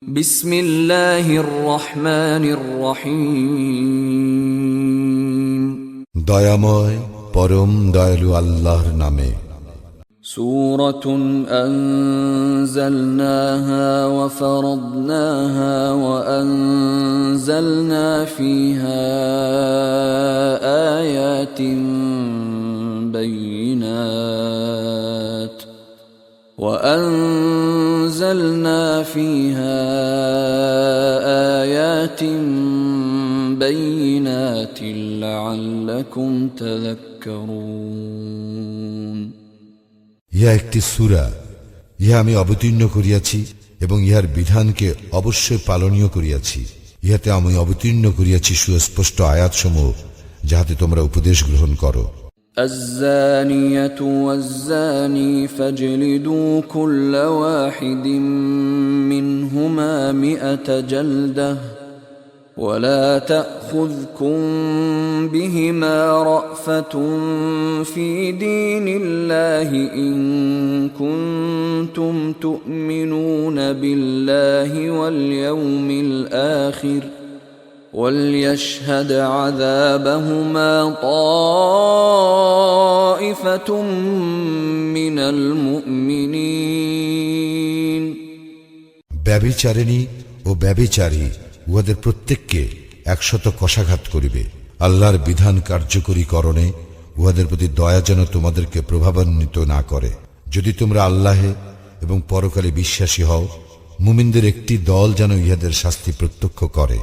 বিসমিল্লাহির রহমানির রহিম। দয়াময় পরম দয়ালু আল্লাহর নামে। সূরাতুন আনজালনাহা ওয়া ফারাদনাহা ওয়া আনজালনা ফীহা আয়াতিন বাইয়িনাত وأنزلنا فيها آيات بينات لعلكم تذكرون। ইহা একটি সূরা, ইহা আমি অবতীর্ণ করিয়াছি এবং ইহার বিধানকে অবশ্যই পালনীয় করিয়াছি। ইহাতে আমি অবতীর্ণ করিয়াছি সুস্পষ্ট আয়াতসমূহ, যাহাতে তোমরা উপদেশ গ্রহণ করো। الزانية والزاني فاجلدوا كل واحد منهما 100 جلدة ولا تأخذكم بهما رأفة في دين الله إن كنتم تؤمنون بالله واليوم الآخر وليشهد عذابهما طائفة من المؤمنين। ব্যভিচারিণী ও ব্যভিচারী উহাদের প্রত্যেককে 100 কশাঘাত করিবে। আল্লাহর বিধান কার্যকরীকরণে উহাদের প্রতি দয়া যেন তোমাদেরকে প্রভাবান্বিত না করে। যদি তোমরা আল্লাহে এবং পরকালে বিশ্বাসী হও, মুমিনদের একটি দল যেন ইহাদের শাস্তি প্রত্যক্ষ করে।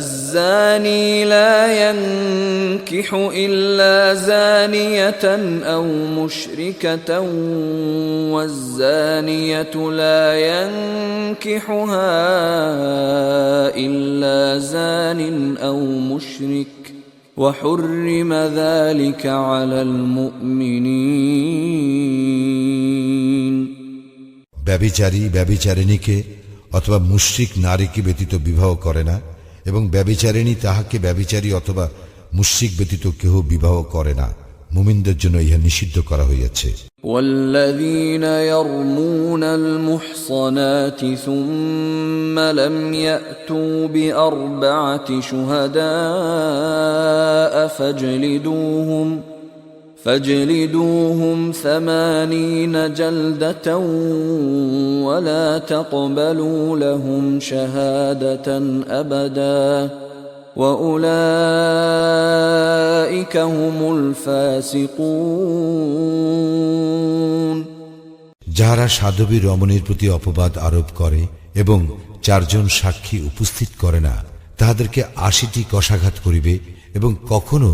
الزاني لا ينكح إلا زانية أو مشركة والزانية لا ينكحها إلا زان أو مشرك وحرم ذلك على المؤمنين। ব্যভিচারী ব্যভিচারিণীকে অথবা মুশরিক নারীকে ব্যতীত বিবাহ করে না, এবং ব্যভিচারিণী তাহাকে ব্যভিচারী অথবা মুশরিক ব্যতীত কেহ বিবাহ করে না। মুমিনদের জন্য ইহা নিষিদ্ধ করা হইয়াছে। والذين يرمون المحصنات ثم لم يأتوا بأربعة شهداء فاجلدوهم 80 جلدة ولا تقبلوا لهم شهادة أبدا وأولئك هم الفاسقون। যাহারা সাধবী রমণীর প্রতি অপবাদ আরোপ করে এবং 4 জন সাক্ষী উপস্থিত করে না, তাহাদেরকে 80টি কশাঘাত করিবে এবং কখনো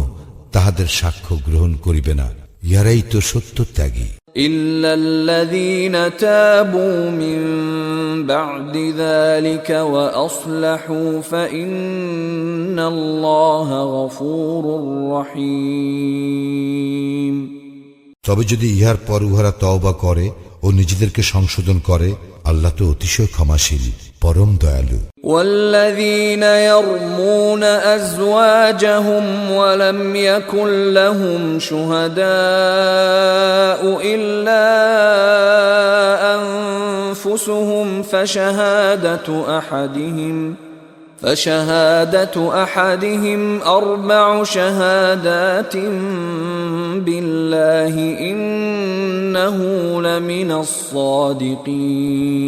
তাহাদের সাক্ষ্য গ্রহণ করিবে না। ইহারাই তো সত্যত্যাগী। إلا الذين تابوا من بعد ذلك وأصلحوا فإن الله غفور رحيم। তবে যদি ইহার পর উহারা তওবা করে ও নিজেদেরকে সংশোধন করে, আল্লাহ তো অতিশয় ক্ষমাশীল, পরম দয়ালু। والذين يرمون أزواجهم ولم يكن لهم شهداء إلا أنفسهم فشهادة أحدهم 4 شهادات بالله إنه لمن الصادقين।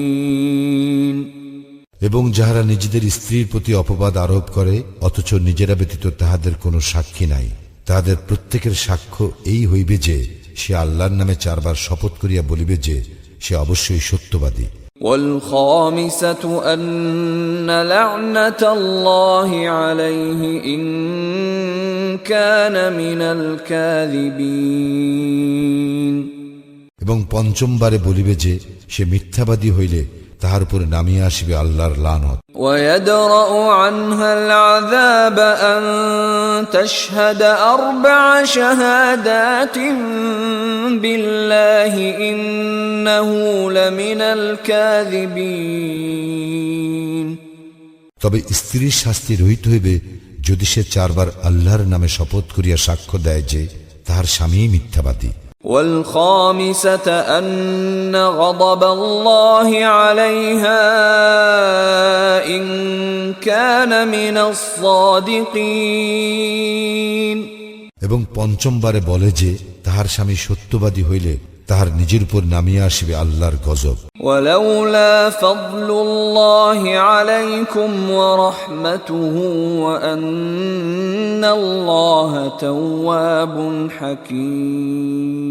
এবং যাহারা নিজেদের স্ত্রীর প্রতি অপবাদ আরোপ করে অথচ নিজেরা ব্যতীত তাহাদের কোনো সাক্ষী নাই, তাহাদের প্রত্যেকের সাক্ষ্য এই হইবে যে সে আল্লাহর নামে 4 বার শপথ করিয়া বলিবে যে সে অবশ্যই সত্যবাদী। والخامسة أن لعنة الله عليه إن كان من الكاذبين। এবং 5ম বারে বলিবে যে সে মিথ্যাবাদী হইলে তাহার উপর নামিয়া আসিবে আল্লাহর লানত। ويدرأ عنها العذاب أن تشهد 4 شهادات بالله إنه لمن الكاذبين। তবে স্ত্রীর শাস্তি রহিত হইবে যদি সে 4 বার আল্লাহর নামে শপথ করিয়া সাক্ষ্য দেয় যে তাহার স্বামী মিথ্যাবাদী। والخامسة أن غضب الله عليها كان من الصادقين এবং পঞ্চমবারে বলে যে তাহার স্বামী সত্যবাদী হইলে তাহার নিজের উপর নামিয়া আসিবে আল্লাহর গজব। ولولا فضل الله عليكم ورحمته وأن الله تواب حكيم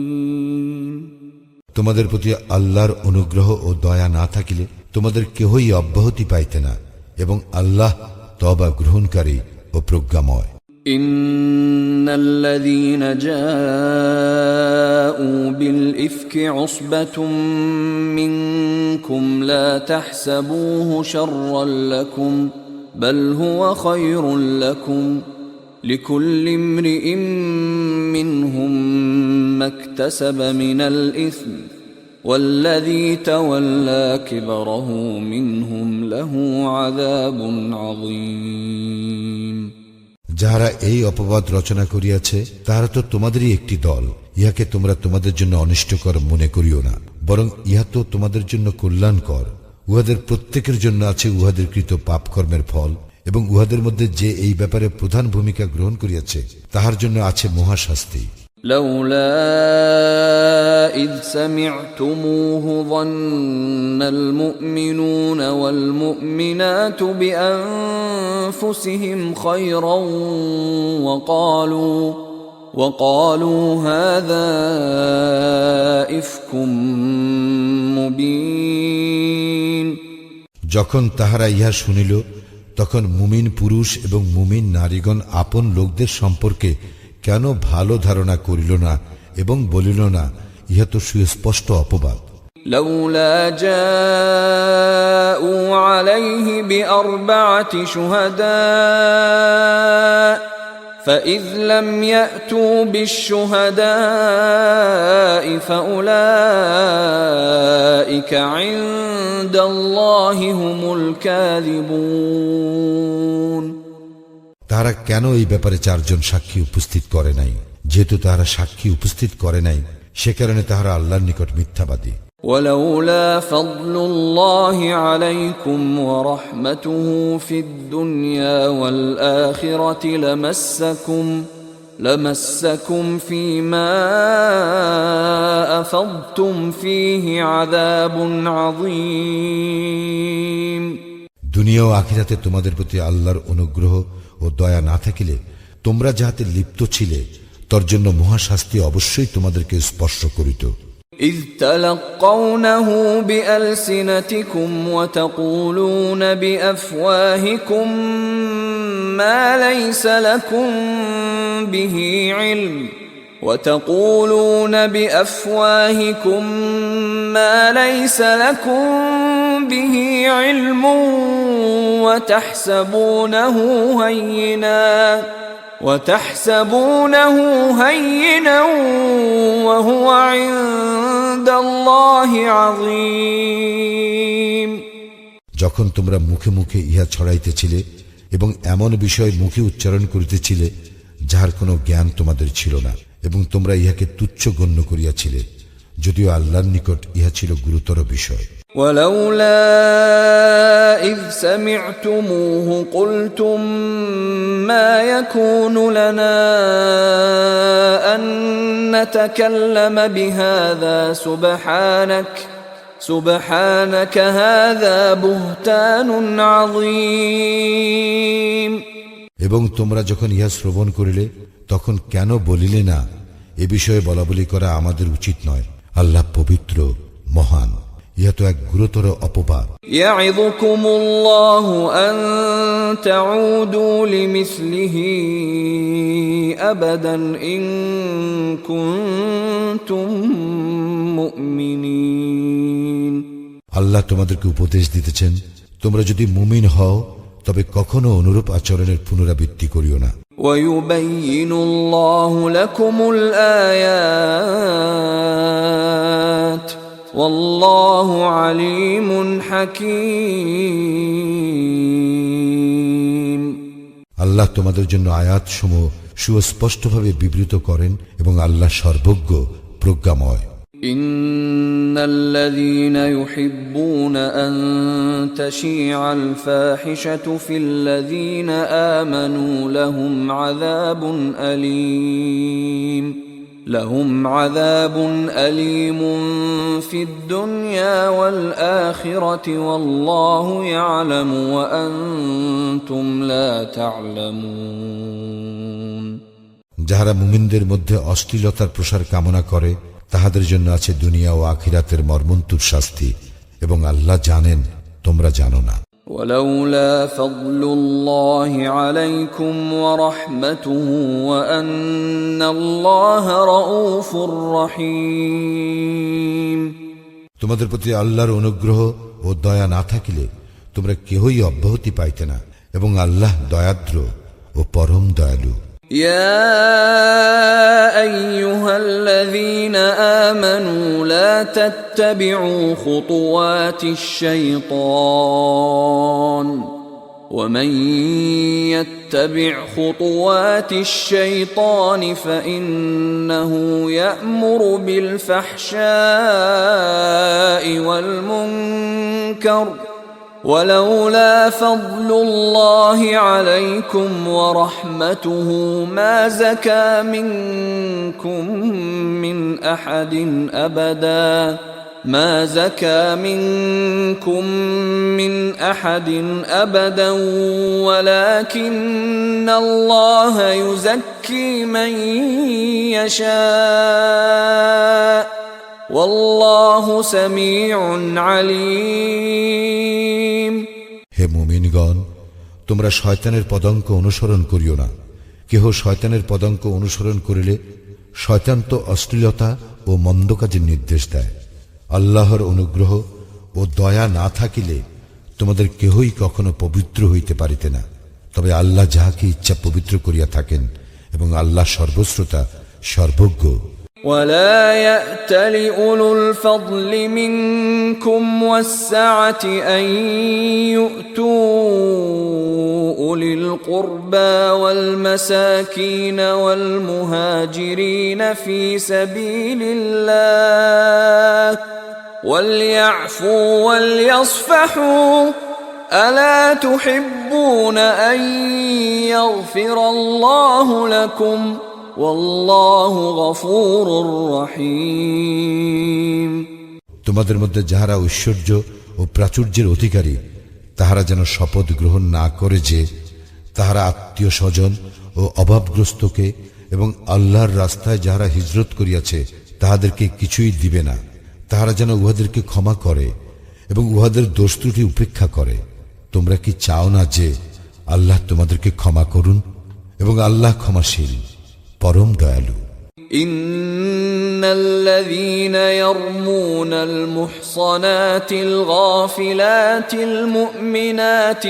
তোমাদের প্রতি আল্লাহর অনুগ্রহ ও দয়া না থাকিলে তোমাদের কেহই অব্যাহতি পাইতে না, এবং আল্লাহ তওবা গ্রহণকারী ও প্রজ্ঞাময়। إن الذين جاءوا بالإفك عصبة منكم لا تحسبوه شرا لكم بل هو خير لكم لكل امرئ منهم ما اكتسب من الإثم والذي تولى كبره منهم له عذاب عظيم যাহারা এই অপবাদ রচনা করিয়াছে তাহারা তো তোমাদেরই একটি দল। ইহাকে তোমরা তোমাদের জন্য অনিষ্টকর মনে করিও না, বরং ইহা তো তোমাদের জন্য কল্যাণকর। উহাদের প্রত্যেকের জন্য আছে উহাদের কৃত পাপকর্মের ফল, এবং উহাদের মধ্যে যে এই ব্যাপারে প্রধান ভূমিকা গ্রহণ করিয়াছে তাহার জন্য আছে মহাশাস্তি। لولا إذ سمعتموه ظن المؤمنون والمؤمنات بأنفسهم خيرا وقالوا هذا إفك مبين যখন তাহারা ইহা শুনিল তখন মুমিন পুরুষ এবং মুমিন নারীগণ আপন লোকদের সম্পর্কে কেন ভালো ধারণা করিল না এবং বলিল না, ইহা তো সুস্পষ্ট অপবাদ। لولا جاءوا عليه بأربعة شهداء فإذ لم يأتوا بالشهداء فأولئك عند الله هم الكاذبون তারা কেন এই ব্যাপারে চারজন সাক্ষী উপস্থিত করে নাই? যেহেতু তাহারা সাক্ষী উপস্থিত করে নাই, সে কারণে তাহারা আল্লাহর নিকট মিথ্যাবাদী। ولولا فضل الله عليكم ورحمته في الدنيا والآخرة لمسكم فيما أفضتم فيه عذاب عظيم দুনিয়া ও আখিরাতে তোমাদের প্রতি আল্লাহর অনুগ্রহ ও দয়া না থাকিলে তোমরা যাহাতে লিপ্ত ছিলে তর জন্য মহাশাস্তি অবশ্যই তোমাদেরকে স্পর্শ করিত। إذ تلقونه بألسنتكم وتقولون بأفواهكم ما ليس لكم به علم وتحسبونه هينا وهو عند الله عظيم যখন তোমরা মুখে মুখে ইহা ছড়াইতেছিলে এবং এমন বিষয় মুখে উচ্চারণ করিতেছিলে যাহার কোনো জ্ঞান তোমাদের ছিল না, এবং তোমরা ইহাকে তুচ্ছ গণ্য করিয়াছিলে, যদিও আল্লাহর নিকট ইহা ছিল গুরুতর বিষয়। ولولا إذ سمعتموه قلتم ما يكون لنا أن نتكلم بهذا سبحانك هذا بهتان عظيم এবং তোমরা যখন ইহা শ্রবণ করিলে তখন কেন বলিলে না, এ বিষয়ে বলাবলি করা আমাদের উচিত নয়, আল্লাহ পবিত্র মহান, ইহা তো এক গুরুতর অপবাদ। يعظكم الله أن تعودوا لمثله أبدا إن كنتم مؤمنين আল্লাহ তোমাদেরকে উপদেশ দিতেছেন, তোমরা যদি মুমিন হও তবে কখনো অনুরূপ আচরণের পুনরাবৃত্তি করিও না। ويبين الله لكم الآيات والله عليم حكيم আল্লাহ তোমাদের জন্য আয়াতসমূহ সুস্পষ্টভাবে বিবৃত করেন এবং আল্লাহ সর্বজ্ঞ প্রজ্ঞাময়। إن الذين يحبون أن تشيع الفاحشة في الذين آمنوا لهم عذاب أليم في الدنيا والآخرة والله يعلم وأنتم لا تعلمون যাহারা মুমিনদের মধ্যে অশ্লীলতার প্রসার কামনা করে তাহাদের জন্য আছে দুনিয়া ও আখিরাতের মর্মন্তুদ শাস্তি, এবং আল্লাহ জানেন, তোমরা জানো না। ولولا فضل الله عليكم ورحمته وأن الله رؤوف رحيم তোমাদের প্রতি আল্লাহর অনুগ্রহ ও দয়া না থাকিলে তোমরা কেহই অব্যাহতি পাইতে না, এবং আল্লাহ দয়াদ্র ও পরম দয়ালু। يا أيها الذين آمنوا لا تتبعوا خطوات الشيطان ومن يتبع خطوات الشيطان فإنه يأمر بالفحشاء والمنكر ولولا فضل الله عليكم ورحمته ما زكى منكم من أحد أبدا ولكن الله يزكي من يشاء والله سميع عليم হে মুমিনগণ, তোমরা শয়তানের পদাঙ্ক অনুসরণ করিও না। কেহ শয়তানের পদাঙ্ক অনুসরণ করিলে শয়তান তো অশ্লীলতা ও মন্দ কাজের নির্দেশ দেয়। আল্লাহর অনুগ্রহ ও দয়া না থাকিলে তোমাদের কেহই কখনো পবিত্র হইতে পারিতে না। তবে আল্লাহ যাহাকে ইচ্ছা পবিত্র করিয়া থাকেন, এবং আল্লাহ সর্বশ্রোতা, সর্বজ্ঞ। ولا يأتل أولو الفضل منكم والسعة أن يؤتوا أولي القربى والمساكين والمهاجرين في سبيل الله وليعفوا وليصفحوا ألا تحبون أن يغفر الله لكم والله غفور رحيم তোমাদের মধ্যে যাহারা ঐশ্বর্য ও প্রাচুর্যের অধিকারী তাহারা যেন শপথ গ্রহণ না করে যে তাহারা আত্মীয় স্বজন ও অভাবগ্রস্তকে এবং আল্লাহর রাস্তায় যাহারা হিজরত করিয়াছে তাহাদেরকে কিছুই দিবে না। তাহারা যেন উহাদেরকে ক্ষমা করে এবং উহাদের দোষ ত্রুটি উপেক্ষা করে। তোমরা কি চাও না যে আল্লাহ তোমাদেরকে ক্ষমা করুন? এবং আল্লাহ ক্ষমাশীল, পরম দয়ালু। إن الذين يرمون المحصنات الغافلات المؤمنات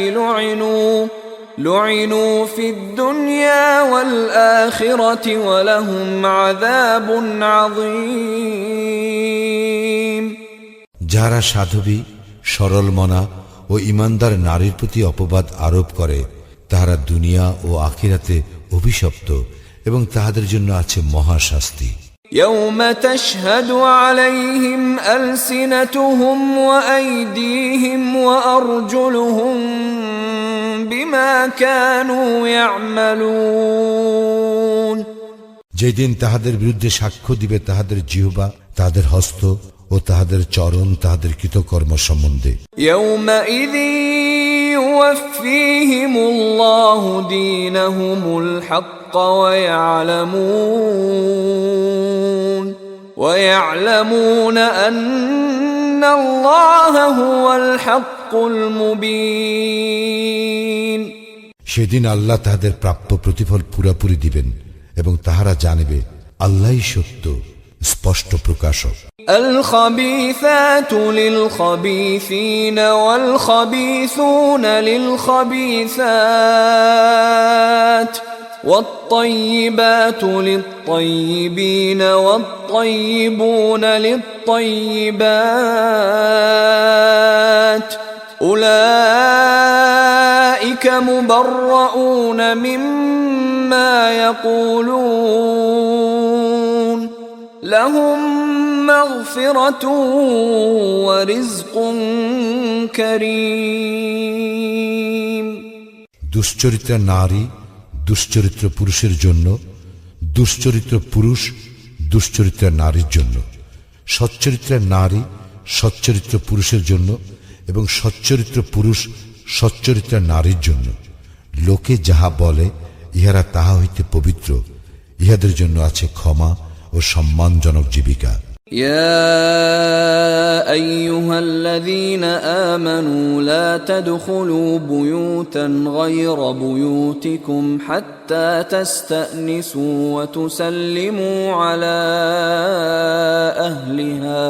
لعنوا في الدنيا والآخرة ولهم عذاب عظيم যারা সাধবী, সরল মনা ও ইমানদার নারীর প্রতি অপবাদ আরোপ করে তাহারা দুনিয়া ও আখিরাতে অভিশপ্ত, এবং তাহাদের জন্য আছে মহাশাস্তি। يوم تشهد عليهم ألسنتهم وأيديهم وأرجلهم بما كانوا يعملون যেদিন তাহাদের বিরুদ্ধে সাক্ষ্য দিবে তাহাদের জিহ্বা, তাহাদের হস্ত ও তাহাদের চরণ তাহাদের কৃতকর্ম সম্বন্ধে। يومئذ يوفيهم الله دينهم الحق ويعلمون أن الله هو الحق المبين সেদিন আল্লাহ তাহাদের প্রাপ্য প্রতিফল পুরাপুরি দিবেন, এবং তাহারা জানিবে আল্লাহই সত্য, স্পষ্ট প্রকাশক। الخبيثات للخبيثين والخبيثون للخبيثات والطيبات للطيبين والطيبون للطيبات أولئك مبرؤون مما يقولون لهم مغفرة ورزق كريم দুশ্চরিত্রা নারী দুশ্চরিত্র পুরুষের জন্য, দুশ্চরিত্র পুরুষ দুশ্চরিত্র নারীর জন্য, সচ্চরিত্র নারী সচ্চরিত্র পুরুষের জন্য এবং সচ্চরিত্র পুরুষ সচ্চরিত্র নারীর জন্য। লোকে যাহা বলে ইহারা তাহা হইতে পবিত্র, ইহাদের জন্য আছে ক্ষমা ও সম্মানজনক জীবিকা। يا أيها الذين آمنوا لا تدخلوا بيوتا غير بيوتكم حتى تستأنسوا وتسلموا على أهلها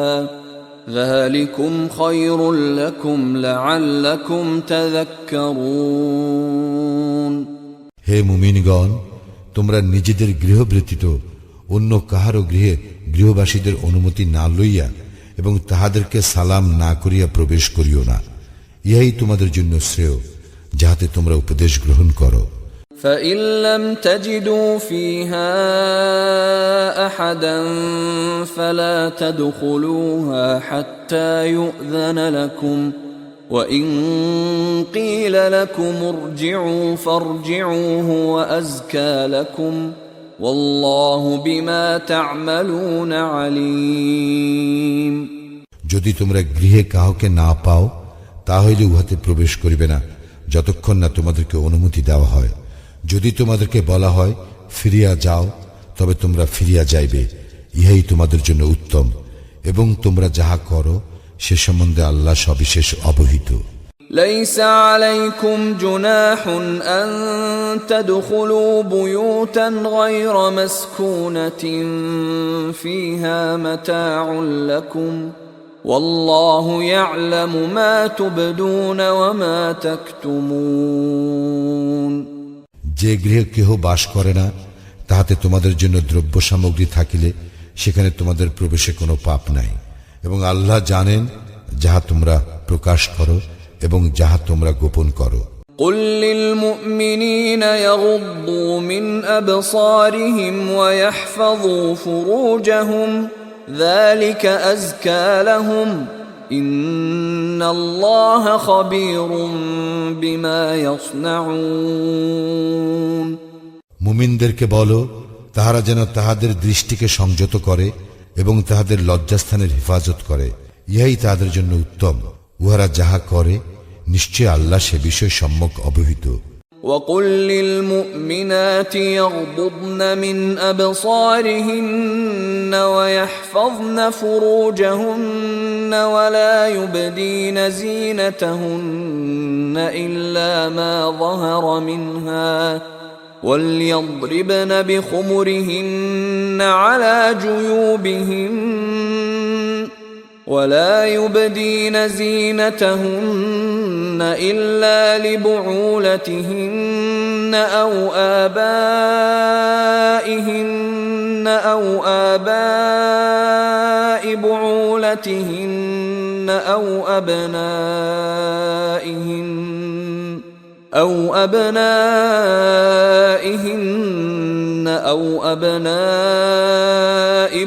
ذلكم خير لكم لعلكم تذكرون হে মুমিনগণ, তোমরা নিজেদের গৃহ ব্যতীত অন্য কাহারও গৃহে গৃহবাসীদের অনুমতি না লইয়া এবং তাহাদেরকে সালাম না করিয়া প্রবেশ করিও না, ইহাই তোমাদের জন্য শ্রেয়, যাহাতে তোমরা উপদেশ গ্রহণ করো। فإن لم تجدوا فيها أحدا فلا تدخلوها حتى يؤذن لكم وإن قيل لكم ارجعوا فارجعوا هو أزكى لكم والله بما تعملون عليم যদি তোমরা গৃহে কাউকে না পাও, তাহলে উহাতে প্রবেশ করিবে না যতক্ষণ না তোমাদেরকে অনুমতি দেওয়া হয়। যদি তোমাদেরকে বলা হয় ফিরিয়া যাও, তবে তোমরা ফিরিয়া যাইবে, ইহাই তোমাদের জন্য উত্তম, এবং তোমরা যাহা করো সে সম্বন্ধে আল্লাহ সবিশেষ অবহিত। ليس عليكم جناح أن تدخلوا بيوتا غير مسكونة فيها متاع لكم والله يعلم ما تبدون وما تكتمون যে গৃহে কেহ বাস করে না, তাহাতে তোমাদের জন্য দ্রব্য সামগ্রী থাকিলে সেখানে তোমাদের প্রবেশে কোনো পাপ নাই, এবং আল্লাহ জানেন যাহা তোমরা প্রকাশ করো এবং যাহা তোমরা গোপন করো। قل للمؤمنين يغضوا من أبصارهم ويحفظوا فروجهم ذلك أزكى لهم إن الله خبير بما يصنعون মুমিনদেরকে বলো, তাহারা যেন তাহাদের দৃষ্টিকে সংযত করে এবং তাহাদের লজ্জাস্থানের হেফাজত করে, ইহাই তাহাদের জন্য উত্তম। উহারা যাহা করে নিশ্চয় আল্লাহ সে বিষয় সম্যক অবহিত। وقل للمؤمنات يغضضن من أبصارهن ويحفظن فروجهن ولا يبدين زينتهن إلا ما ظهر منها وليضربن بخمرهن على جيوبهن ولا يبدين زينتهن إلا لبعولتهن أو آباء بعولتهن أو أبنائهن أو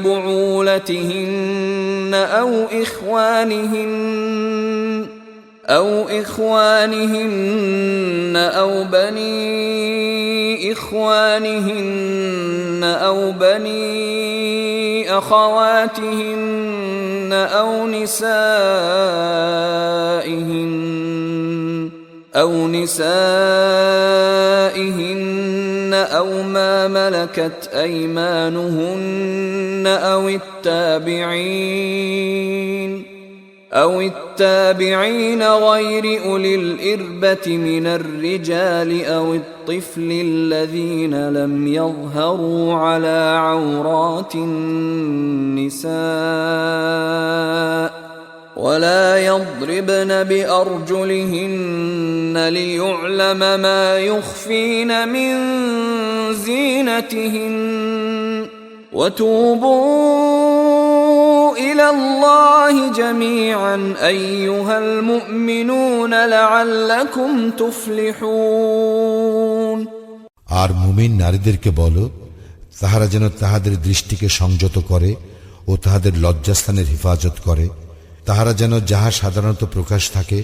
بعولتهن أو إخوانهن أو بني إخوانهن أو بني أخواتهن أو نسائهن أو ما ملكت أيمانهن أو التابعين غير أولي الإربة من الرجال أو الطفل الذين لم يظهروا على عورات النساء ولا يضربن بأرجلهن ليعلم ما يخفين من زينتهن وتوبوا إلى الله جميعا أيها المؤمنون لعلكم تفلحون আর মুমিন নারীদেরকে বলো, তাহারা যেন তাহাদের দৃষ্টিকে সংযত করে ও তাহাদের লজ্জাস্থানের হিফাজত করে, তাহারা যেন যাহা সাধারণত প্রকাশ থাকে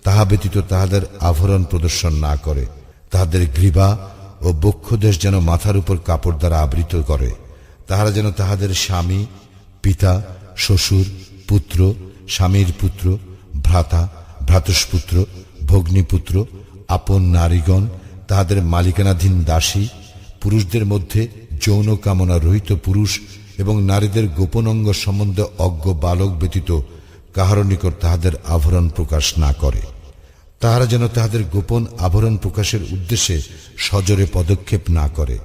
তাহা ব্যতীত তাহাদের আভরণ প্রদর্শন না করে, তাহাদের গ্রীবা ও বক্ষদেশ যেন মাথার উপর কাপড় দ্বারা আবৃত করে, তাহারা যেন তাহাদের স্বামী, পিতা, শ্বশুর, পুত্র, স্বামীর পুত্র, ভ্রাতা, ভ্রাতুষ্পুত্র, ভগ্নীপুত্র, আপন নারীগণ, তাহাদের মালিকানাধীন দাসী, পুরুষদের মধ্যে যৌন কামনা রহিত পুরুষ এবং নারীদের গোপন অঙ্গ সম্বন্ধে অজ্ঞ বালক ব্যতীত কাহার নিকট তাহাদের আভরণ প্রকাশ না করে। তাহারা যেন তাহাদের গোপন আভরণ প্রকাশের উদ্দেশ্যে সজোরে পদক্ষেপ না করে।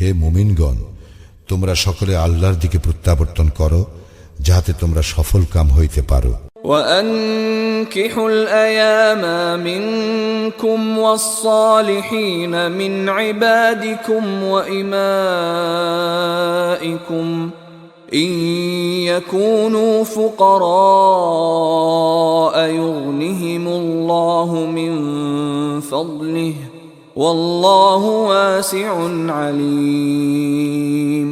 হে মুমিনগণ, তোমরা সকলে আল্লাহর দিকে প্রত্যাবর্তন করো, যাহাতে তোমরা সফল কাম হইতে পারো। وأنكحوا الأيام منكم والصالحين من عبادكم وإمائكم إن يكونوا فقراء يغنهم الله من فضله والله واسع عليم।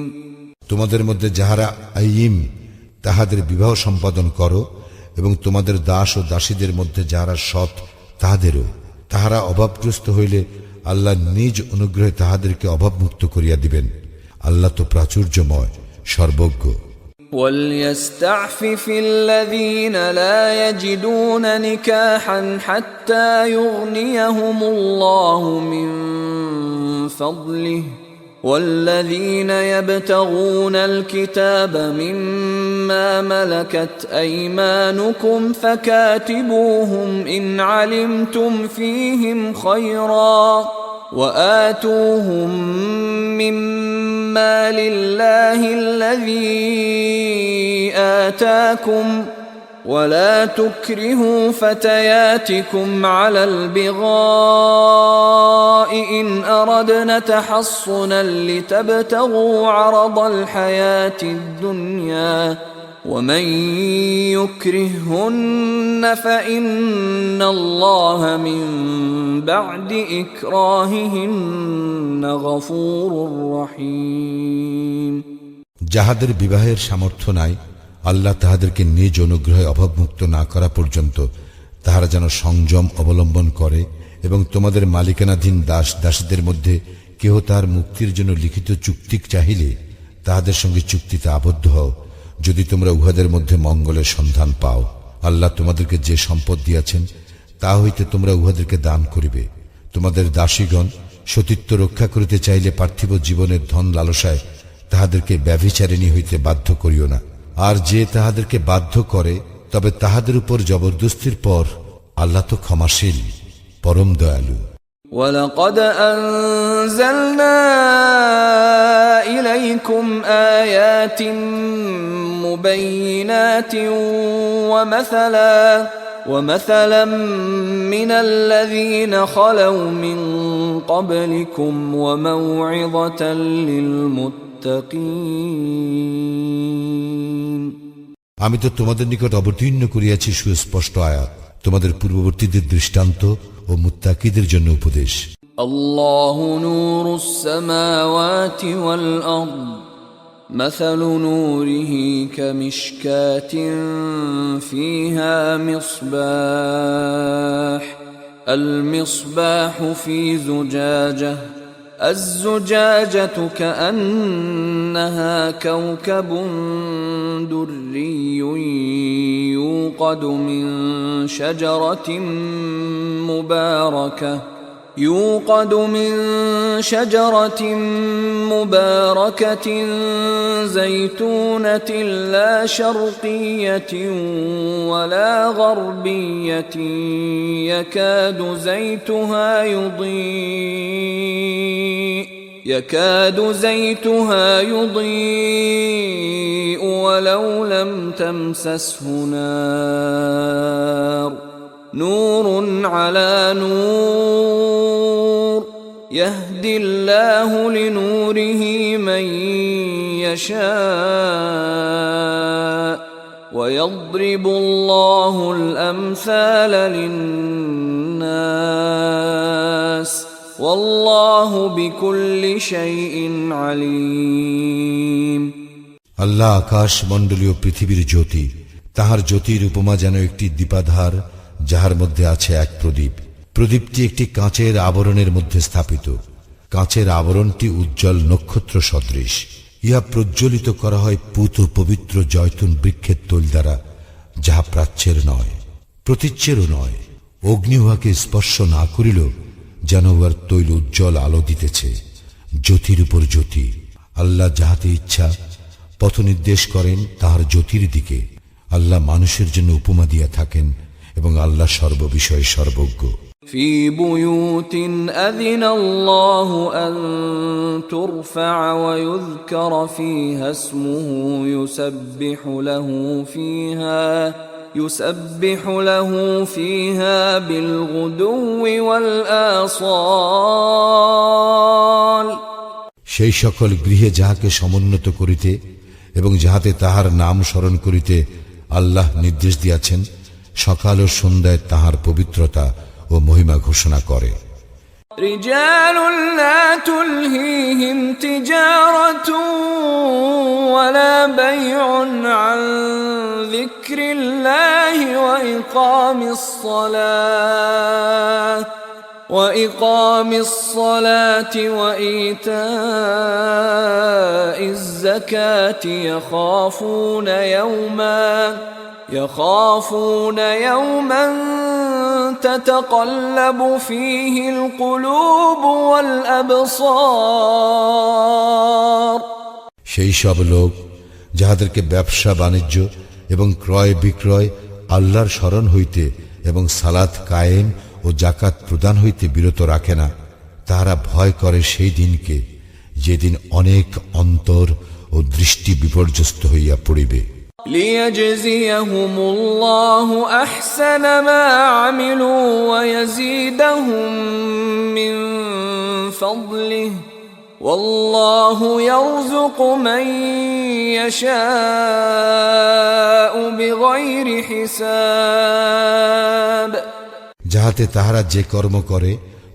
তোমাদের মধ্যে যাহারা আইয়িম তাহাদের বিবাহ সম্পাদন করো, এবং তোমাদের দাস ও দাসীদের মধ্যে যাহারা সৎ তাহাদেরও। তাহারা অভাবগ্রস্ত হইলে আল্লাহ নিজ অনুগ্রহে তাহাদেরকে অভাবমুক্ত করিয়া দিবেন। আল্লাহ তো প্রাচুর্যময়, সর্বজ্ঞ। وَلْيَسْتَعْفِفِ الَّذِينَ لَا يَجِدُونَ نِكَاحًا حَتَّى يُغْنِيَهُمُ اللَّهُ مِنْ فَضْلِهِ وَالَّذِينَ يَبْتَغُونَ الْكِتَابَ مِمَّا مَلَكَتْ أَيْمَانُكُمْ فَكَاتِبُوهُمْ إِنْ عَلِمْتُمْ فِيهِمْ خَيْرًا وَآتُوهُمْ مِمَّا لِلَّهِ الَّذِي آتَاكُمْ وَلَا تُكْرِهُوا فَتَيَاتِكُمْ عَلَى الْبِغَاءِ إِنْ أَرَدْنَ تَحَصُّنًا لِتَبْتَغُوا عَرَضَ الْحَيَاةِ الدُّنْيَا وَمَنْ يُكْرِههُّنَّ فَإِنَّ اللَّهَ مِنْ بَعْدِ إِكْرَاهِهِنَّ غَفُورٌ رَحِيمٌ। যাহাদের বিবাহের সামর্থ্য নাই, আল্লাহ তাহাদেরকে নিজ অনুগ্রহে অভাবমুক্ত না করা পর্যন্ত তাহারা যেন সংযম অবলম্বন করে, এবং তোমাদের মালিকানাধীন দাস দাসীদের মধ্যে কেহ তাহার মুক্তির জন্য লিখিত চুক্তি চাহিলে তাহাদের সঙ্গে চুক্তিতে আবদ্ধ হও, যদি তোমরা উহাদের মধ্যে মঙ্গলের সন্ধান পাও। আল্লাহ তোমাদেরকে যে সম্পদ দিয়াছেন তা হইতে তোমরা উহাদেরকে দান করিবে। তোমাদের দাসীগণ সতীত্ব রক্ষা করিতে চাইলে পার্থিব জীবনের ধন লালসায় তাহাদেরকে ব্যভিচারিণী হইতে বাধ্য করিও না। আর যে তাহাদেরকে বাধ্য করে তবে তাহাদের উপর জবরদস্তির পর আল্লাহ তো ক্ষমাশীল, পরম দয়ালু। وَلَقَدْ أَنزَلْنَا إِلَيْكُمْ آيَاتٍ مُبَيِّنَاتٍ وَمَثَلًا مِنَ الَّذِينَ خَلَوْا مِنْ قَبْلِكُمْ وَمَوْعِظَةً لِلْمُتَّقِينَ। আমি তো তোমাদের নিকট অবতীর্ণ করিয়াছি সুস্পষ্ট আয়াত, তোমাদের পূর্ববর্তীদের দৃষ্টান্ত ও মুত্তাকিদের জন্য উপদেশ। الله نور السماوات والأرض مثل نوره كمشكاة فيها مصباح المصباح في زجاجة الزجاجة كأنها كوكب دري يوقد من شجرة مباركة زيتونة لا شرقية ولا غربية يكاد زيتها يضيء ولو لم تمسسه نار نور على نور يهدي الله لنوره من يشاء ويضرب الله الأمثال للناس والله بكل شيء عليم। আল্লাহ আকাশ মণ্ডলীয় পৃথিবীর জ্যোতি, তাহার জ্যোতির উপমা যেন একটি দীপাধার, যাহার মধ্যে আছে এক প্রদীপ। প্রদীপটি একটি কাঁচের আবরণের মধ্যে স্থাপিত। কাঁচের আবরণটি উজ্জ্বল নক্ষত্র সদৃশ। ইহা প্রজ্বলিত করা হয় পুত পবিত্র জয়তুন বৃক্ষের তৈল দ্বারা, যাহা প্রাচ্যের নয়, প্রতীচ্যেরও নয়। অগ্নি উহাকে স্পর্শ না করিল, যেন উহার তৈল উজ্জ্বল আলো দিতেছে। জ্যোতির উপর জ্যোতি। আল্লাহ যাহাতে ইচ্ছা পথ নির্দেশ করেন তাহার জ্যোতির দিকে। আল্লাহ মানুষের জন্য উপমা দিয়া থাকেন এবং আল্লাহ সর্ববিষয়ে সর্বজ্ঞ। في بيوت أذن الله أن ترفع ويذكر فيها اسمه يسبح له فيها بالغدو والآصال। সেই সকল গৃহে যাহাকে সমুন্নত করিতে এবং যাহাতে তাহার নাম স্মরণ করিতে আল্লাহ নির্দেশ দিয়াছেন, সকাল ও সন্ধ্যায় তাহার পবিত্রতা ও মহিমা ঘোষণা করে। رجال لا تلهيهم تجارة ولا بيع عن ذكر الله وإقام الصلاة وإيتاء الزكاة يخافون يوما تتقلب فيه القلوب والأبصار। সেই সব লোক যাহাদেরকে ব্যবসা বাণিজ্য এবং ক্রয় বিক্রয় আল্লাহর স্মরণ হইতে এবং সালাত কায়েম ও জাকাত প্রদান হইতে বিরত রাখে না, তাহারা ভয় করে সেই দিনকে, যেদিন অনেক অন্তর ও দৃষ্টি বিপর্যস্ত হইয়া পড়িবে। ليجزيهم الله أحسن ما عملوا ويزيدهم من فضله والله يرزق من يشاء بغير حساب। যাহাতে তাহারা যে কর্ম করে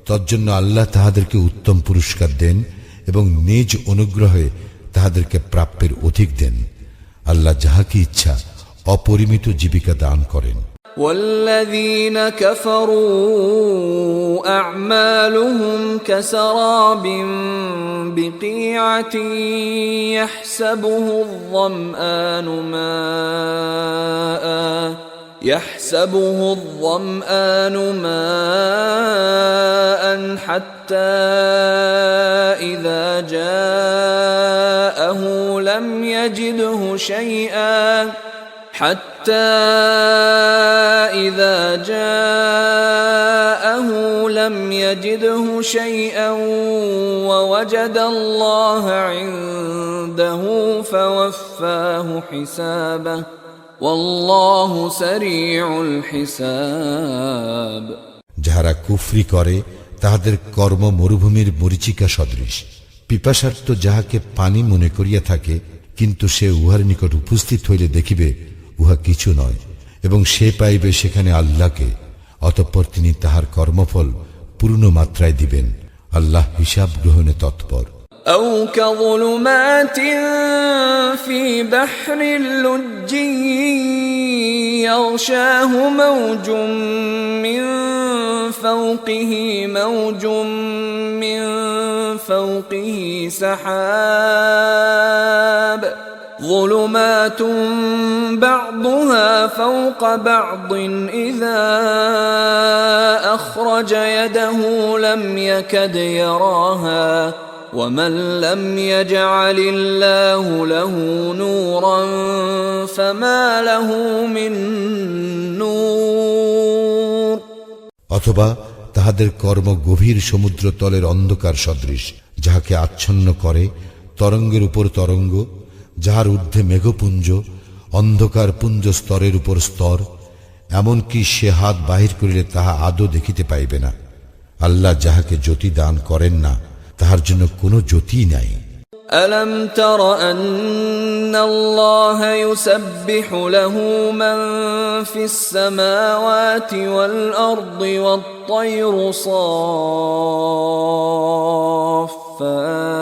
তজ্জন্য আল্লাহ তাহাদেরকে উত্তম পুরস্কার দেন এবং নিজ অনুগ্রহে তাহাদেরকে প্রাপ্যের অধিক দেন। আল্লাহ যাহাকে ইচ্ছা অপরিমিত জীবিকা দান করেন। والذين كفروا أعمالهم كسراب بقيعة يحسبه الظمآن ماء حتى إذا جاءه لم يجده شيئا ووجد الله عنده فوفاه حسابه والله سريع الحساب। যাহারা কুফরি করে তাহাদের কর্ম মরুভূমির মরিচিকা সদৃশ। পিপাসার্ত যাহাকে পানি মনে করিয়া থাকে, কিন্তু সে উহার নিকট উপস্থিত হইলে দেখিবে উহা কিছু নয় এবং সে পাইবে সেখানে আল্লাহকে। অতঃপর তিনি তাহার কর্মফল পূর্ণ মাত্রায় দিবেন। আল্লাহ হিসাব গ্রহণে তৎপর। أو كظلمات في بحر لجي يغشاه موج من فوقه سحاب ظلمات بعضها فوق بعض إذا أخرج يده لم يكد يراها ومن لم يجعل الله له نورا فما له من نور। অথবা তাহাদের কর্ম গভীর সমুদ্র তলের অন্ধকার সদৃশ, যাহাকে আচ্ছন্ন করে তরঙ্গের উপর তরঙ্গ, যাহার ঊর্ধ্বে মেঘপুঞ্জ, অন্ধকার পুঞ্জ স্তরের উপর স্তর, এমনকি সে হাত বাহির করিলে তাহা আদৌ দেখিতে পাইবে না। আল্লাহ যাহাকে জ্যোতি দান করেন না, তাহার জন্য কোনো জ্যোতি নাই। ألم تر أن الله يسبح له من في السماوات والأرض والطير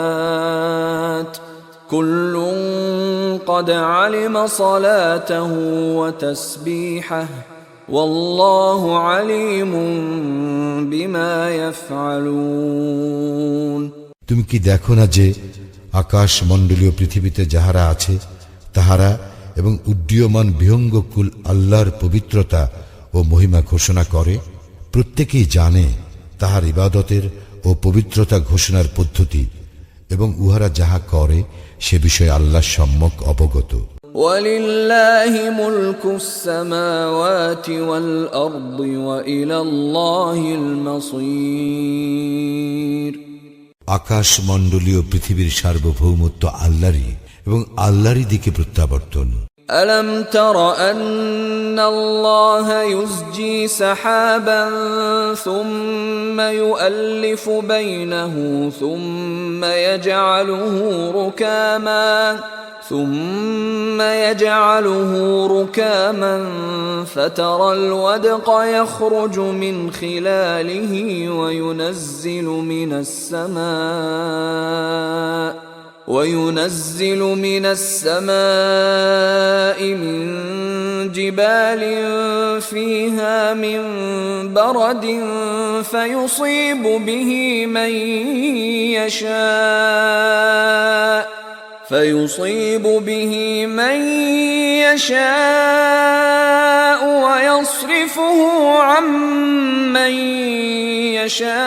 صافات كل قد علم صلاته وتسبيحه والله عليم بما يفعلون তুমি কি দেখো না যে আকাশ মণ্ডলীয় পৃথিবীতে যাহারা আছে তাহারা এবং উড্ডীয়মান বিহঙ্গকুল আল্লাহর পবিত্রতা ও মহিমা ঘোষণা করে? প্রত্যেকেই জানে তাহার ইবাদতের ও পবিত্রতা ঘোষণার পদ্ধতি, এবং উহারা যাহা করে সে বিষয়ে আল্লাহ সম্যক অবগত। وَلِلَّهِ مُلْكُ السَّمَاوَاتِ وَالْأَرْضِ وَإِلَى اللَّهِ الْمَصِيرُ আকাশ মণ্ডলীয় পৃথিবীর সার্বভৌমত্ব আল্লাহরই এবং আল্লাহরই দিকে প্রত্যাবর্তন। ألم تر أن الله يزجي سحابا ثم يؤلف بينه ثم يجعله ركاما فترى الودق يخرج من خلاله وينزل من السماء من جبال فيها من برد فيصيب به من يشاء ويصرفه عن من يشاء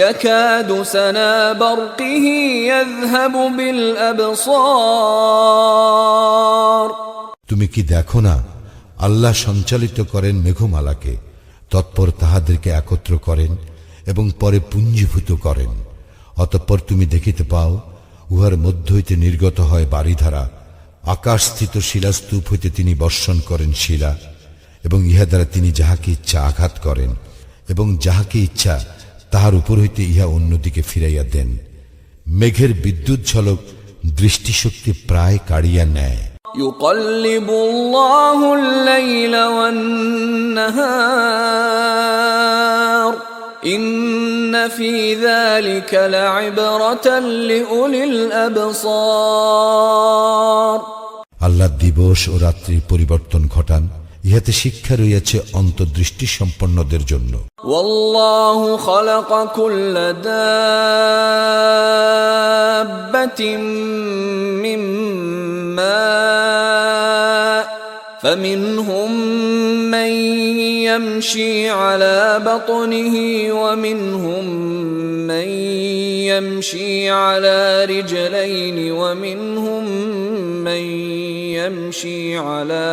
يكاد سنا برقه يذهب بالأبصار তুমি কি দেখো না আল্লাহ সঞ্চালিত করেন মেঘমালাকে, তৎপর তাহাদেরকে একত্র করেন এবং পরে পুঞ্জীভূত করেন। অতঃপর তুমি দেখিতে পাও উহার মধ্য হইতে নির্গত হয় বারিধারা। আকাশস্থিত শিলাস্তূপ হইতে তিনি বর্ষণ করেন শিলা, এবং ইহা দ্বারা তিনি যাহাকে ইচ্ছা আঘাত করেন, এবং যাহাকে ইচ্ছা তাহার উপর হইতে ইহা অন্যদিকে ফিরাইয়া দেন। মেঘের বিদ্যুৎ ঝলক দৃষ্টিশক্তি প্রায় কাড়িয়া নেয়। يقلب الله الليل والنهار إن في ذلك لعبرة لأولي الأبصار আল্লাহ দিবস ও রাত্রির পরিবর্তন ঘটান, ইহাতে শিক্ষা রইয়াছে অন্তর্দৃষ্টি সম্পন্নদের জন্য। والله خلق كل دابة من ماء فمنهم من يمشي على بطنه ومنهم من يمشي على رجلين ومنهم من يمشي على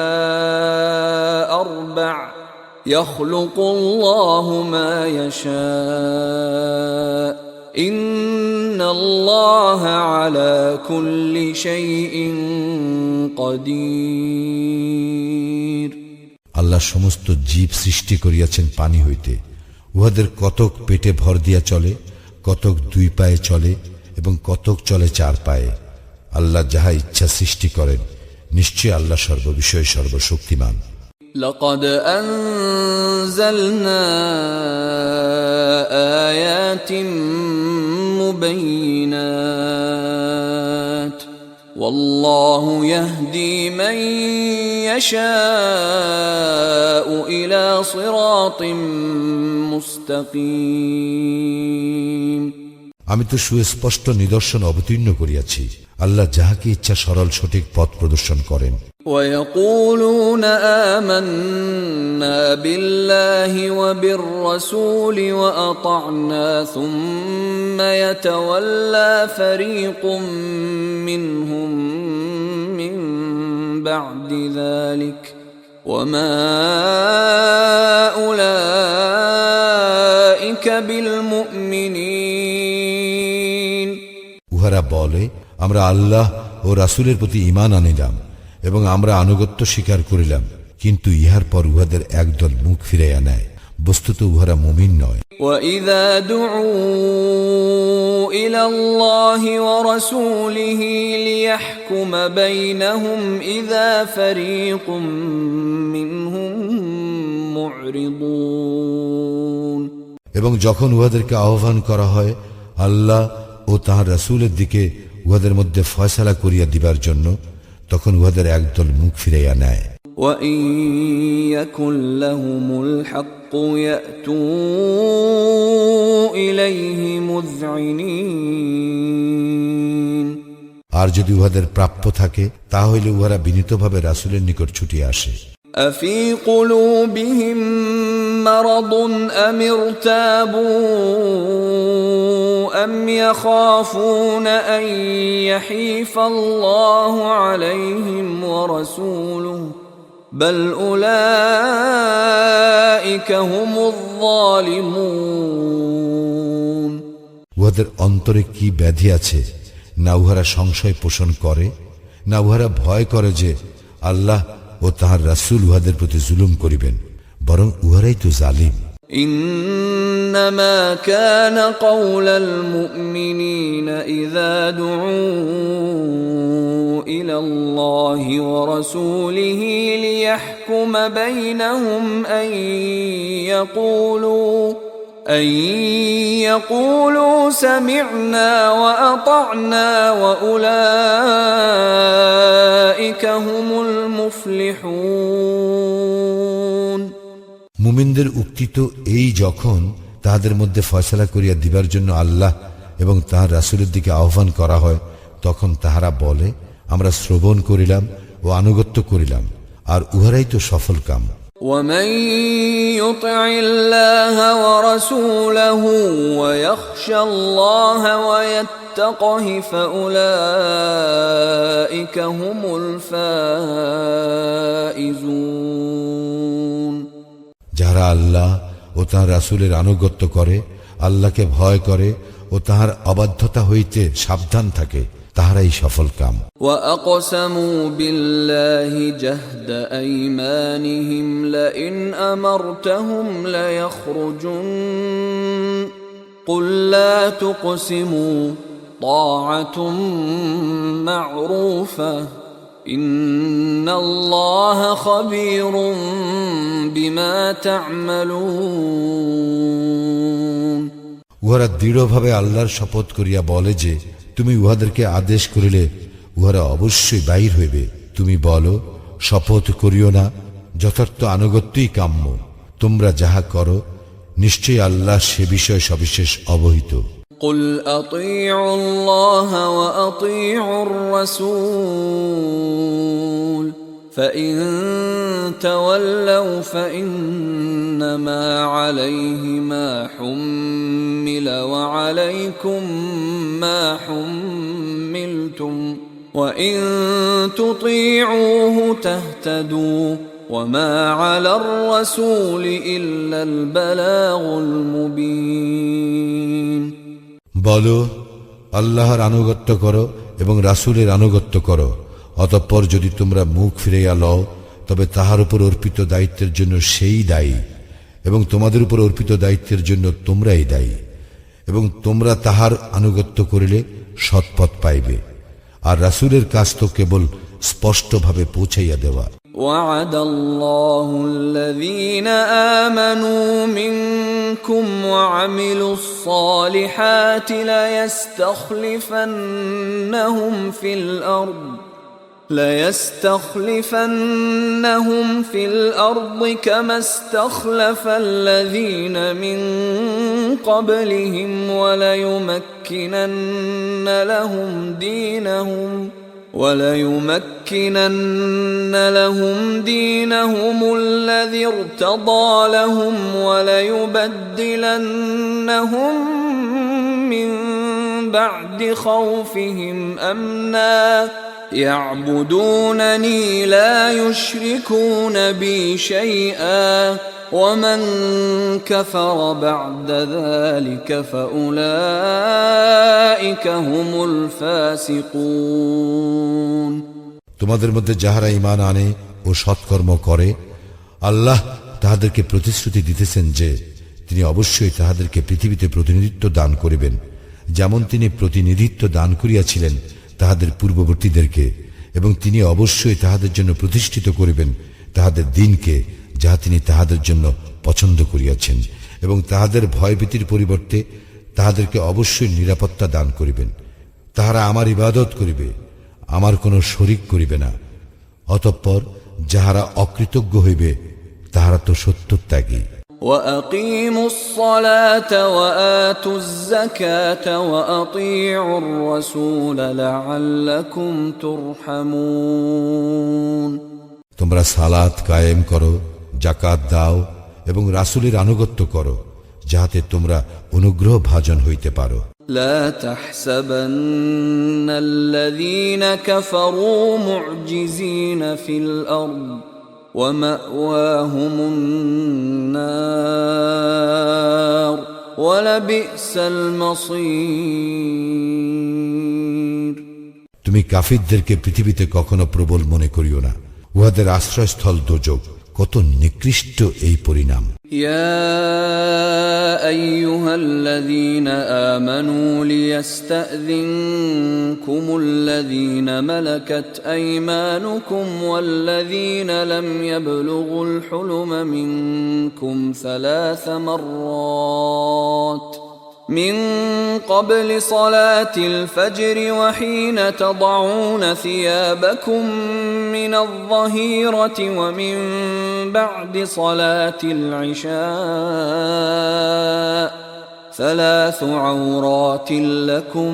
أربع يخلق الله ما يشاء إن الله على كل شيء قدير আল্লাহ সমস্ত জীব সৃষ্টি করিয়াছেন পানি হইতে। উহাদের কতক পেটে ভর দিয়া চলে, কতক দুই পায়ে চলে এবং কতক চলে চার পায়ে। আল্লাহ যাহা ইচ্ছা সৃষ্টি করেন, নিশ্চয় আল্লাহ সর্ববিষয়ে সর্বশক্তিমান। لقد أنزلنا آيات مبينات والله يهدي من يشاء إلى صراط مستقيم আমি তো সুস্পষ্ট নিদর্শন অবতীর্ণ করিয়াছি, আল্লাহ যাহাকে ইচ্ছা সরল সঠিক পথ প্রদর্শন করেন। ويقولون آمنا بالله وبالرسول وأطعنا ثم يتولى فريق منهم من بعد ذلك وما أولئك بالمؤمنين উহারা বলে, আমরা আল্লাহ ও রাসূলের প্রতি ঈমান আনিলাম এবং আমরা আনুগত্য স্বীকার করিলাম, কিন্তু ইহার পর উহাদের একদল মুখ ফিরাইয়া নেয়। বস্তুত উহারা মুমিন নয়। وَإِذَا دُعُوا إِلَى اللَّهِ وَرَسُولِهِ لِيَحْكُمَ بَيْنَهُمْ إِذَا فَرِيقٌ مِّنْهُمْ مُعْرِضُونَ এবং যখন উহাদেরকে আহ্বান করা হয় আল্লাহ ও তাঁর রাসূলের দিকে উহাদের মধ্যে ফয়সালা করিয়া দিবার জন্য, তখন উহাদের একদল মুখ ফিরাইয়া নেয়। وَإِن يَكُن لَّهُمُ الْحَقُّ يَأْتُوا إِلَيْهِ مُذْعِنِينَ। আর যদি উহাদের প্রাপ্য থাকে, তা হইলে উহারা বিনীতভাবে রাসূলের নিকট ছুটিয়া আসে। أَفِي قُلُوبِهِم مَّرَضٌ أَمِ ارْتَابُوا أَمْ يَخَافُونَ أَن يَحِيفَ اللَّهُ عَلَيْهِمْ وَرَسُولُهُ بَلْ أُولَٰئِكَ هُمُ الظَّالِمُونَ। উহাদের অন্তরে কি ব্যাধি আছে? না উহারা সংশয় পোষণ করে, না উহারা ভয় করে যে আল্লাহ ও তাহার রাসূল উহাদের প্রতি জুলুম করিবেন, বরং উহারাই তো জালিম। إنما كان قول المؤمنين إذا دعوا إلى الله ورسوله ليحكم بينهم أن يقولوا سمعنا وأطعنا وأولئك هم المفلحون। মুমিনদের উক্তি তো এই, যখন তাহাদের মধ্যে ফয়সালা করিয়া দিবার জন্য আল্লাহ এবং তাহার রাসূলের দিকে আহ্বান করা হয়, তখন তাহারা বলে, আমরা শ্রবণ করিলাম ও আনুগত্য করিলাম, আর উহারাই তো সফল কাম। ومن يطع الله ورسوله ويخشى الله ويتقه فأولئك هم الفائزون। যারা আল্লাহ ও তাহার রাসূলের আনুগত্য করে, আল্লাহকে ভয় করে ও তাহার অবাধ্যতা হইতে সাবধান থাকে, তাহারাই সফল কাম। وأقسموا بالله جهد أيمانهم لئن أمرتهم ليخرجن قل لا تقسموا طاعة معروفة إن الله خبير بما تعملون। উহারা দৃঢ়ভাবে আল্লাহর শপথ করিয়া বলে যে, তুমি উহাদেরকে আদেশ করিলে উহারা অবশ্যই বাহির হইবে। তুমি বলো, শপথ করিও না, যথার্থ আনুগত্যই কাম্য। তোমরা যাহা করো, নিশ্চয়ই আল্লাহ সে বিষয়ে সবিশেষ অবহিত। قل أطيعوا الله وأطيعوا الرسول فإن تولوا فإنما عليه ما حمل وعليكم ما حملتم وإن تطيعوه تهتدوا وما على الرسول إلا البلاغ المبين। বলো, আল্লাহর আনুগত্য করো এবং রাসূলের আনুগত্য করো, অতঃপর যদি তোমরা মুখ ফিরাইয়া লও, তবে তাহার উপর অর্পিত দায়িত্বের জন্য সেই দায়ী, এবং তোমাদের উপর অর্পিত দায়িত্বের জন্য তোমরাই দায়ী, এবং তোমরা তাহার আনুগত্য করিলে সৎপথ পাইবে। আর রাসূলের কাজ তো কেবল স্পষ্টভাবে পৌঁছাইয়া দেওয়া। وعد الله الذين آمنوا منكم وعملوا الصالحات ليستخلفنهم في الأرض كما استخلف الذين من قبلهم وليمكنن لهم دينهم الذي ارتضى لهم وليبدلنهم من بعد خوفهم أمنا يعبدونني لا يشركون بي شيئا ومن كفر بعد ذلك فأولئك هم الفاسقون। তোমাদের মধ্যে যাহারা ঈমান আনে ও সৎকর্ম করে, আল্লাহ তাহাদেরকে প্রতিশ্রুতি দিতেছেন যে তিনি অবশ্যই তাহাদেরকে পৃথিবীতে প্রতিনিধিত্ব দান করিবেন, যেমন তিনি প্রতিনিধিত্ব দান করিয়াছিলেন তাহাদের পূর্ববর্তীদেরকে, এবং তিনি অবশ্যই তাহাদের জন্য প্রতিষ্ঠিত করিবেন তাহাদের দিনকে, যাহা তিনি তাহাদের জন্য পছন্দ করিয়াছেন, এবং তাহাদের ভয়ভীতির পরিবর্তে তাহাদেরকে অবশ্যই নিরাপত্তা দান করিবেন। তাহারা আমার ইবাদত করিবে, আমার কোনো শরিক করিবে না। অতঃপর যাহারা অকৃতজ্ঞ হইবে তাহারা তো সত্যত্যাগী। وأقيموا الصلاة وآتوا الزكاة وأطيعوا الرسول لعلكم ترحمون। তোমরা সালাত কায়েম করো, যাকাত দাও এবং রাসূলের আনুগত্য করো, যাহাতে তোমরা অনুগ্রহ ভাজন হইতে পারো। لا تحسبن الذين كفروا معجزين في الأرض ومأواهم النار ولبئس المصير। তুমি কাফিরদেরকে পৃথিবীতে কখনো প্রবল মনে করিও না, উহাদের আশ্রয়স্থল দোজখ, কত নিকৃষ্ট এই পরিণাম। يا أيها الذين آمنوا ليستأذنكم الذين ملكت أيمانكم والذين لم يبلغوا الحلم منكم 3 مرات من قبل صلاة الفجر وحين تضعون ثيابكم من الظهيرة ومن بعد صلاة العشاء 3 عورات لكم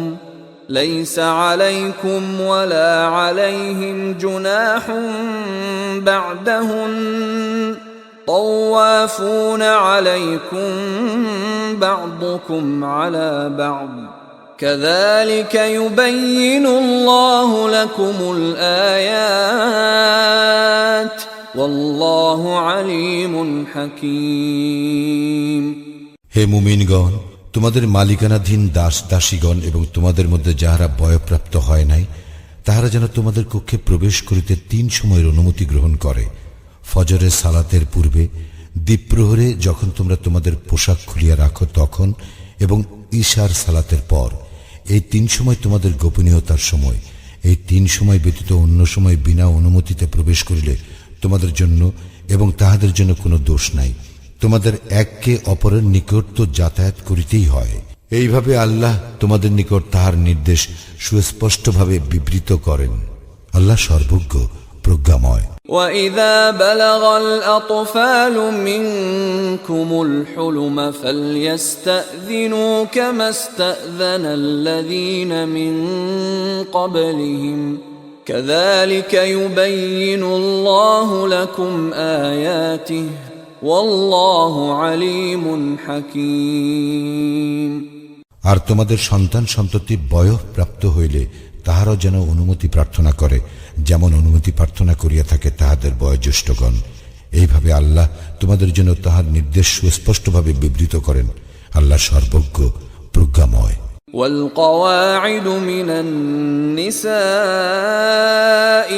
ليس عليكم ولا عليهم جناح بعدهن طوافون عليكم بعضكم على بعض كذلك يبين الله لكم الآيات والله عليم حكيم। হে মুমিনগণ, তোমাদের মালিকানাধীন দাস দাসীগণ এবং তোমাদের মধ্যে যাহারা বয়প্রাপ্ত হয় নাই, তাহারা যেন তোমাদের কক্ষে প্রবেশ করিতে 3 সময়ের অনুমতি গ্রহণ করে। ফজরের সালাতের পূর্বে, দ্বীপ্রহরে যখন তোমরা তোমাদের পোশাক খুলিয়া রাখো তখন, এবং ঈশার সালাতের পর। এই 3 সময় তোমাদের গোপনীয়তার সময়। এই 3 সময় ব্যতীত অন্য সময় বিনা অনুমতিতে প্রবেশ করিলে তোমাদের জন্য এবং তাহাদের জন্য কোনো দোষ নাই। তোমাদের এককে অপরের নিকট তো যাতায়াত করিতেই হয়। এইভাবে আল্লাহ তোমাদের নিকট তাহার নির্দেশ সুস্পষ্টভাবে বিবৃত করেন। আল্লাহ সর্বজ্ঞ, প্রজ্ঞাময়। وَإِذَا بَلَغَ الْأَطْفَالُ مِنكُمُ الْحُلُمَ فَلْيَسْتَأْذِنُوا كَمَا اسْتَأْذَنَ الَّذِينَ مِن قَبْلِهِمْ كَذَلِكَ يُبَيِّنُ اللَّهُ لَكُمْ آيَاتِهِ وَاللَّهُ عَلِيمٌ حَكِيمٌ। আর তোমাদের সন্তান সন্ততি বয়ঃপ্রাপ্ত হইলে তাহারাও যেন অনুমতি প্রার্থনা করে, যেমন অনুমতি প্রার্থনা করিয়া থাকে তাহাদের বয়োজ্যেষ্ঠগণ। এইভাবে আল্লাহ তোমাদের জন্য তাহার নির্দেশ সুস্পষ্টভাবে বিবৃত করেন। আল্লাহ সর্বজ্ঞ, প্রজ্ঞাময়। والقواعد من النساء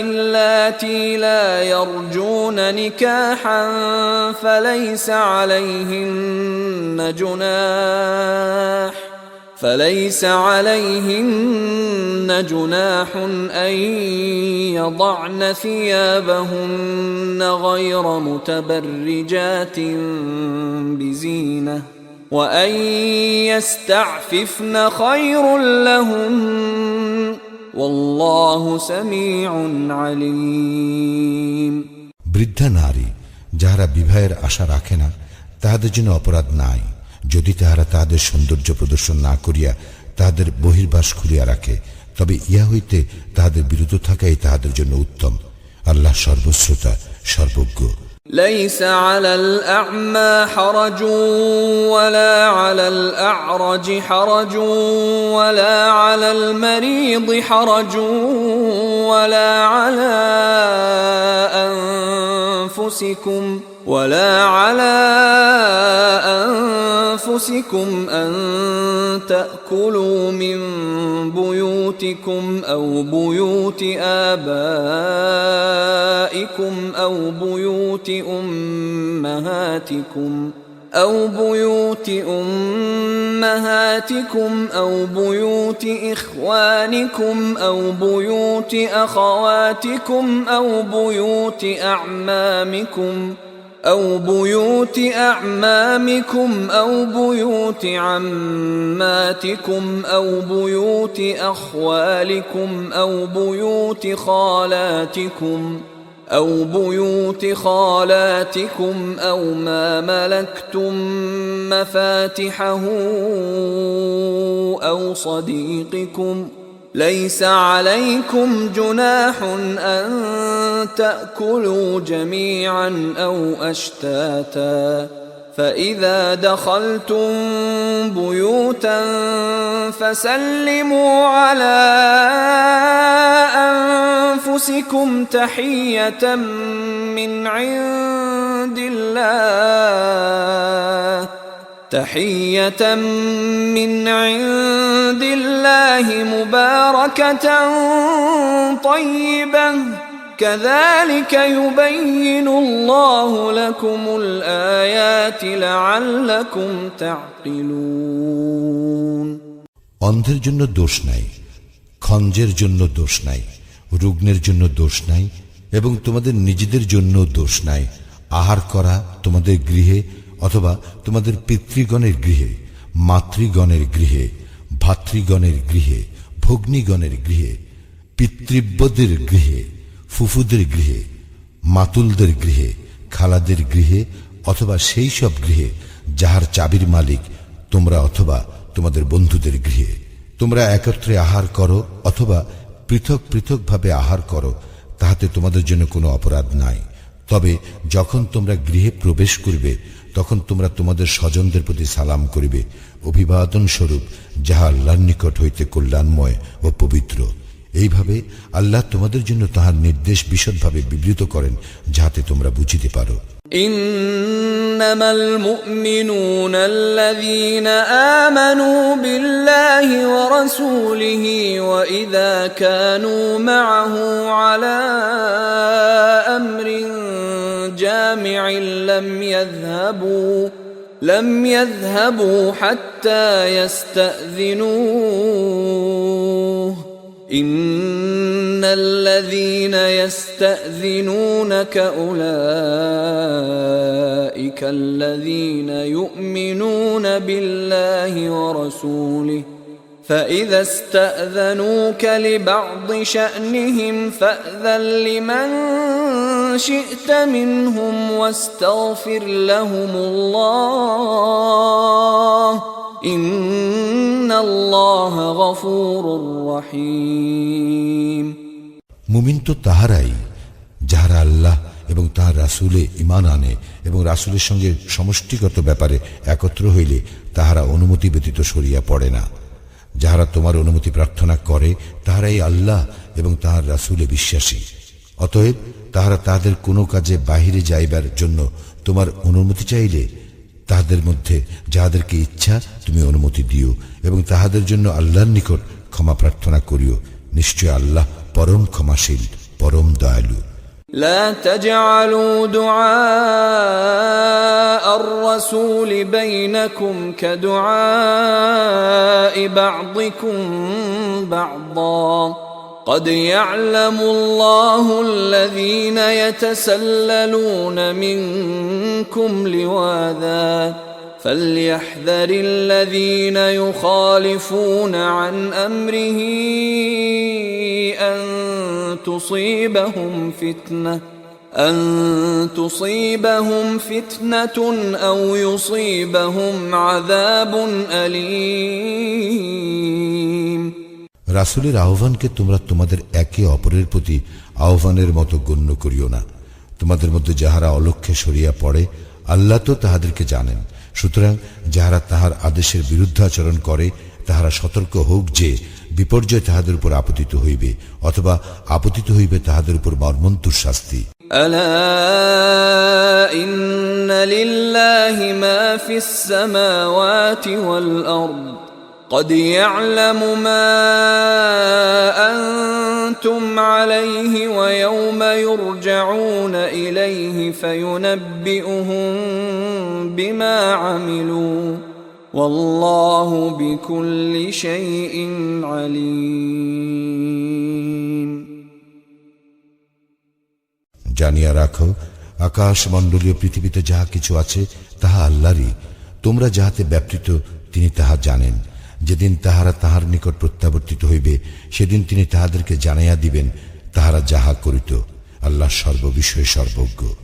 اللاتي لا يرجون نكاحا فليس عليهن جناح أن يضعن ثيابهن غير متبرجات بزينة وأن يستعففن خير لهن والله سميع عليم। বৃদ্ধা নারী যাহারা বিবাহের আশা রাখে না, তাহাদের জন্য অপরাধ নাই যদি তাহারা তাহাদের সৌন্দর্য প্রদর্শন না করিয়া তাহাদের বহির্বাস খুলিয়া রাখে, তবে ইহা হইতে তাহাদের বিরত থাকাই তাহাদের জন্য উত্তম। আল্লাহ সর্বশ্রোতা, সর্বজ্ঞ। ليس على الأعمى حرج ولا على الأعرج حرج ولا على المريض حرج ولا على أنفسكم أن تأكلوا من بيوتكم أو بيوت آبائكم أو بيوت أمهاتكم أو بيوت إخوانكم أو بيوت أخواتكم أو بيوت أعمامكم أو بيوت أعمامكم أو بيوت عماتكم أو بيوت أخوالكم أو بيوت خالاتكم أو ما ملكتم مفاتحه أو صديقكم. ليس عليكم جناح أن تأكلوا جميعا أو أشتاتا، فإذا دخلتم بيوتا فسلموا على أنفسكم تحية من عند الله مباركة طيبة كذلك يبين الله لكم الآيات لعلكم تعقلون। অন্ধের জন্য দোষ নাই, খঞ্জের জন্য দোষ নাই, রুগ্নের জন্য দোষ নাই এবং তোমাদের নিজেদের জন্য দোষ নাই। আহার করা তোমাদের গৃহে অথবা তোমাদের পিতৃগণের গৃহে, মাতৃগণের গৃহে, ভাতৃগণের গৃহে, ভগ্নীগণের গৃহে, পিতৃব্যদের গৃহে, ফুফুদের গৃহে, মাতুলদের গৃহে, খালাদের গৃহে অথবা সেই সব গৃহে যাহার চাবির মালিক তোমরা অথবা তোমাদের বন্ধুদের গৃহে। তোমরা একত্রে আহার করো অথবা পৃথক পৃথকভাবে আহার করো, তাহাতে তোমাদের জন্য কোনো অপরাধ নাই। তবে যখন তোমরা গৃহে প্রবেশ করবে তখন তোমরা তোমাদের স্বজনদের প্রতি সালাম করিবে, অভিবাদন স্বরূপ, যাহা আল্লাহর নিকট হইতে কল্যাণময় ও পবিত্র। এইভাবে আল্লাহ তোমাদের জন্য তাহার নির্দেশ বিশদভাবে বিবৃত করেন, যাহাতে তোমরা বুঝিতে পারো। إنما المؤمنون الذين آمنوا بالله ورسوله وإذا كانوا معه على أمر جامع لم يذهبوا حتى يستأذنوه إن الذين يستأذنونك أولئك الذين يؤمنون بالله ورسوله فإذا استأذنوك لبعض شأنهم فأذن لمن شئت منهم واستغفر لهم الله إن الله غفور رحيم। মুমিন তো তাহারাই যাহারা আল্লাহ এবং তাহার রাসূলে ঈমান আনে এবং রাসূলের সঙ্গে সমষ্টিগত ব্যাপারে একত্র হইলে তাহারা অনুমতি ব্যতীত সরিয়া পড়ে না। যাহারা তোমার অনুমতি প্রার্থনা করে তাহারাই আল্লাহ এবং তাহার রাসূলে বিশ্বাসী। অতএব তাহারা তাহাদের কোনো কাজে বাহিরে যাইবার জন্য তোমার অনুমতি চাইলে তাহাদের মধ্যে যাহাদেরকে ইচ্ছা তুমি অনুমতি দিও এবং তাহাদের জন্য আল্লাহর নিকট ক্ষমা প্রার্থনা করিও। নিশ্চয় আল্লাহ পরম ক্ষমাশীল, পরম দয়ালু। لا تجعلوا دعاء الرسول بينكم كدعاء بعضكم بعضا قد يعلم الله الذين يتسللون منكم لواذا فليحذر الذين يخالفون عن أمره أن تصيبهم فتنة أو يصيبهم عذاب أليم। রাসূলের আহ্বানকে তোমরা তোমাদের একে অপরের প্রতি আহ্বানের মতো গণ্য করিও না। তোমাদের মধ্যে যাহারা অলক্ষ্যে সরিয়া পড়ে আল্লাহ তো তাহাদেরকে জানেন। সুতরাং যাহারা তাহার আদেশের বিরুদ্ধাচরণ করে তাহারা সতর্ক হোক যে বিপর্যয় তাহাদের উপর আপতিত হইবে অথবা আপতিত হইবে তাহাদের উপর মর্মন্তুর শাস্তি। ألا إن لله ما في السماوات والأرض قد يعلم ما أنتم عليه ويوم يرجعون إليه فينبئهم بما عملوا والله بكل شيء عليم। জানিয়া রাখো আকাশ মণ্ডলীয় পৃথিবীতে যাহা কিছু আছে তাহা আল্লাহরই। তোমরা যাহাতে ব্যাপৃত তিনি তাহা জানেন। যেদিন তাহারা তাহার নিকট প্রত্যাবর্তিত হইবে সেদিন তিনি তাহাদেরকে জানাইয়া দিবেন তাহারা যাহা করিত। আল্লাহ সর্ববিষয়ে সর্বজ্ঞ।